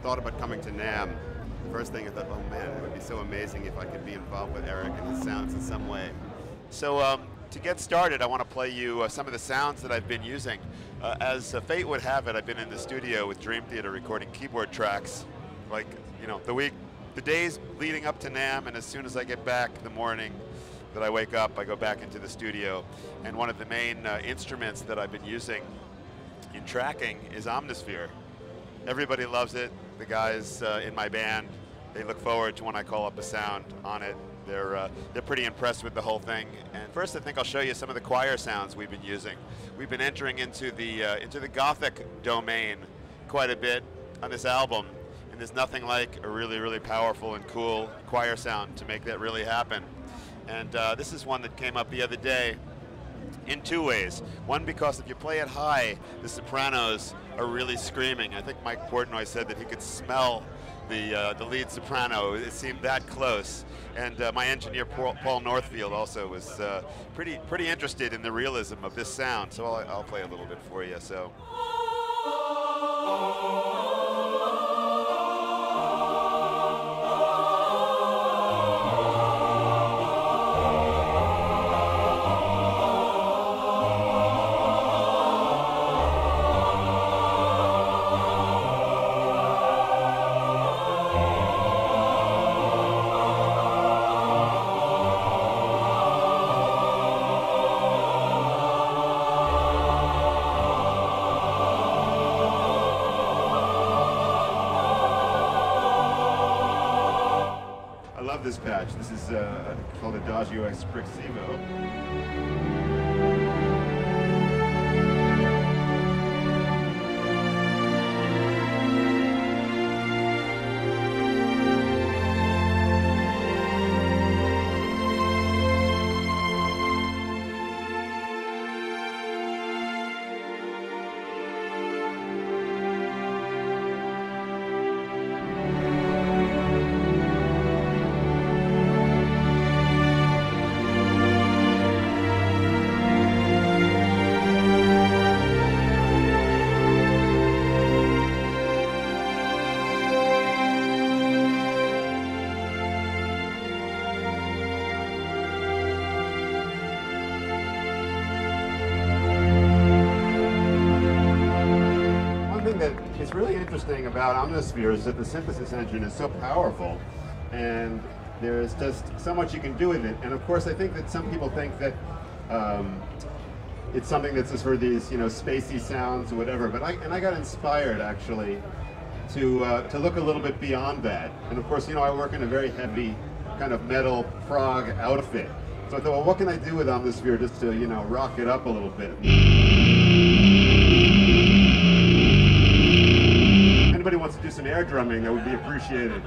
thought about coming to NAMM, the first thing I thought, oh man, it would be so amazing if I could be involved with Eric and his sounds in some way. So to get started, I want to play you some of the sounds that I've been using. As fate would have it, I've been in the studio with Dream Theater recording keyboard tracks, like, you know, the days leading up to NAMM, and as soon as I get back the morning that I wake up, I go back into the studio. And one of the main instruments that I've been using in tracking is Omnisphere. Everybody loves it. The guys in my band, they look forward to when I call up a sound on it. They're pretty impressed with the whole thing. And first, I think I'll show you some of the choir sounds we've been using. We've been entering into the Gothic domain quite a bit on this album, and there's nothing like a really, really powerful and cool choir sound to make that really happen. And this is one that came up the other day in two ways. One, because if you play it high, the sopranos are really screaming. I think Mike Portnoy said that he could smell the lead soprano. It seemed that close. And my engineer, Paul Northfield, also was pretty interested in the realism of this sound. So I'll play a little bit for you. So. This patch. This is called Adagio Expressivo. It's really interesting about Omnisphere is that the synthesis engine is so powerful, and there's just so much you can do with it. And of course, I think that some people think that it's something that's just for these, you know, spacey sounds or whatever. But I got inspired actually to look a little bit beyond that. And of course, you know, I work in a very heavy kind of metal prog outfit. So I thought, well, what can I do with Omnisphere just to, you know, rock it up a little bit? Anybody wants to do some air drumming, that would be appreciated.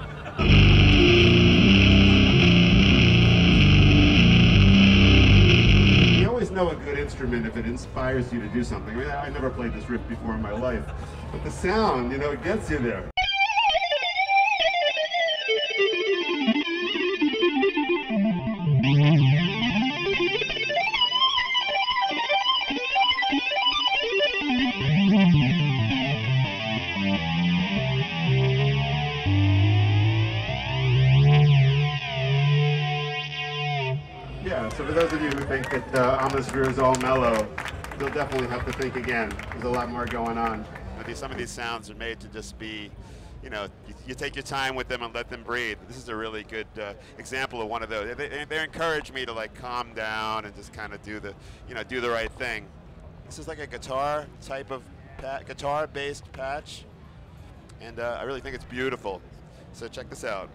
You always know a good instrument if it inspires you to do something. I mean, I never played this riff before in my life, but the sound, you know, it gets you there. So for those of you who think that Omnisphere is all mellow, you'll definitely have to think again. There's a lot more going on. Some of these sounds are made to just be, you know, you take your time with them and let them breathe. This is a really good example of one of those. They encourage me to like calm down and just kind of do the, you know, do the right thing. This is like a guitar type of guitar-based patch, and I really think it's beautiful. So check this out.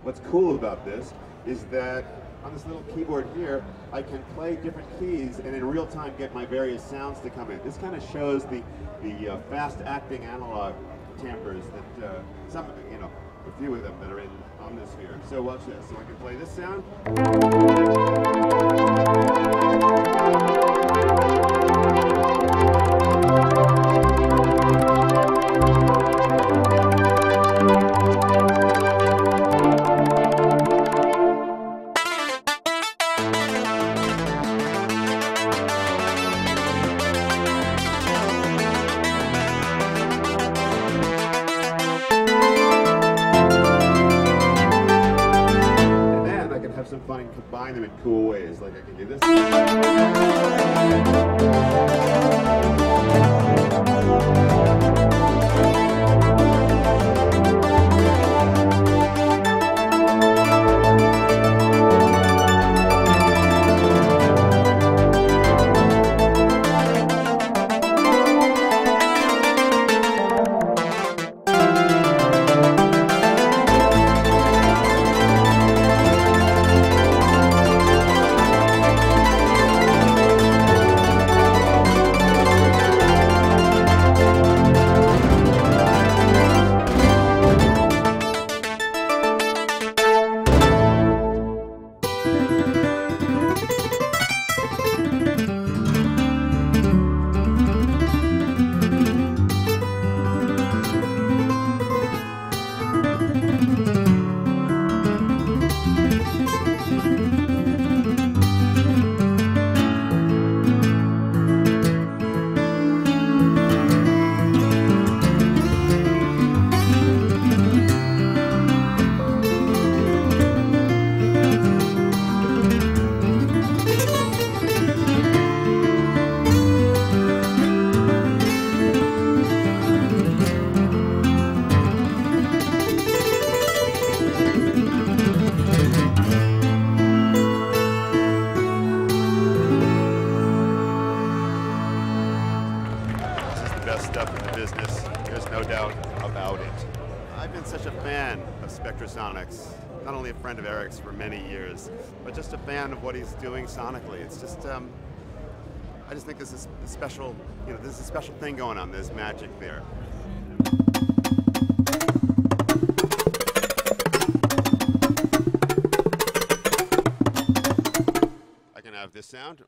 what's cool about this is that on this little keyboard here, I can play different keys and in real time get my various sounds to come in. This kind of shows the fast-acting analog timbres that some, you know, a few of them that are in Omnisphere. So watch this. So I can play this sound. Have some fun and combine them in cool ways, like I can do this. Stuff in the business. There's no doubt about it. I've been such a fan of Spectrasonics. Not only a friend of Eric's for many years, but just a fan of what he's doing sonically. It's just, I just think this is a special, you know, there's a special thing going on. There's magic there. I can have this sound.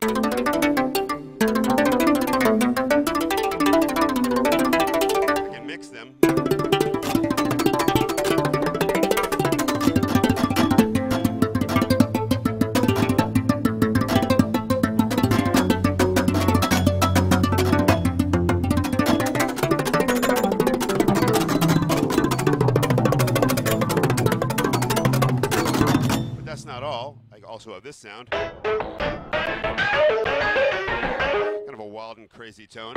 Mix them. But that's not all. I also have this sound. Kind of a wild and crazy tone.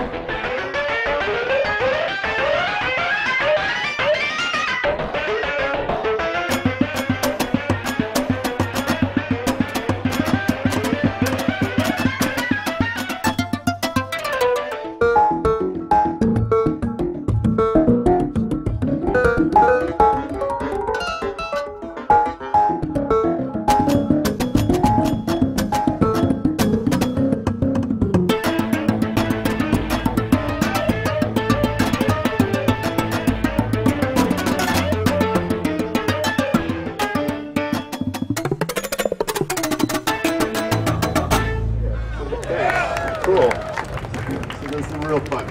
Cool. So there's some real fun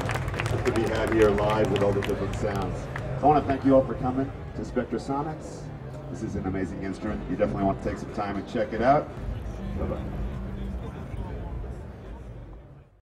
to be had here live with all the different sounds. I want to thank you all for coming to Spectrasonics. This is an amazing instrument. You definitely want to take some time and check it out. Bye-bye.